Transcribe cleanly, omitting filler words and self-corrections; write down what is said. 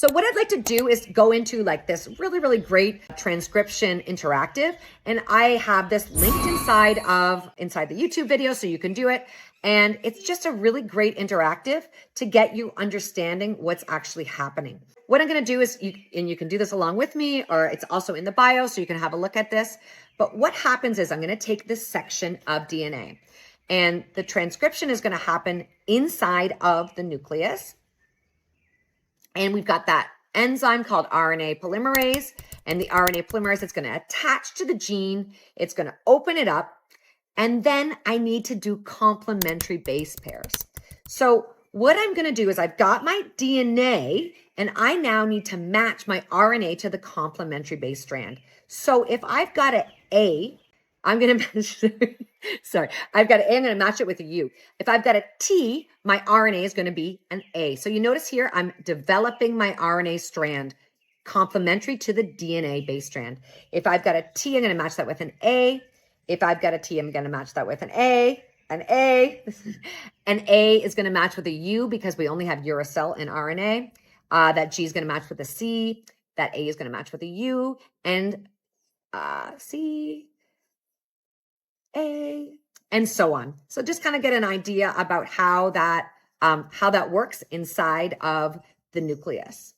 So what I'd like to do is go into like this really, really great transcription interactive. And I have this linked inside the YouTube video so you can do it. And it's just a really great interactive to get you understanding what's actually happening. What I'm going to do is, you can do this along with me, or it's also in the bio so you can have a look at this. But what happens is I'm going to take this section of DNA, and the transcription is going to happen inside of the nucleus. And we've got that enzyme called RNA polymerase, and the RNA polymerase is going to attach to the gene. It's going to open it up. And then I need to do complementary base pairs. So what I'm going to do is I've got my DNA, and I now need to match my RNA to the complementary base strand. So if I've got an A, I'm going to match, sorry, I've got an A, I'm going to match it with a U. If I've got a T, my RNA is going to be an A. So you notice here, I'm developing my RNA strand complementary to the DNA base strand. If I've got a T, I'm going to match that with an A. If I've got a T, I'm going to match that with an A. An A is going to match with a U because we only have uracil in RNA. That G is going to match with a C. That A is going to match with a U. And C, A, and so on. So just kind of get an idea about how that works inside of the nucleus.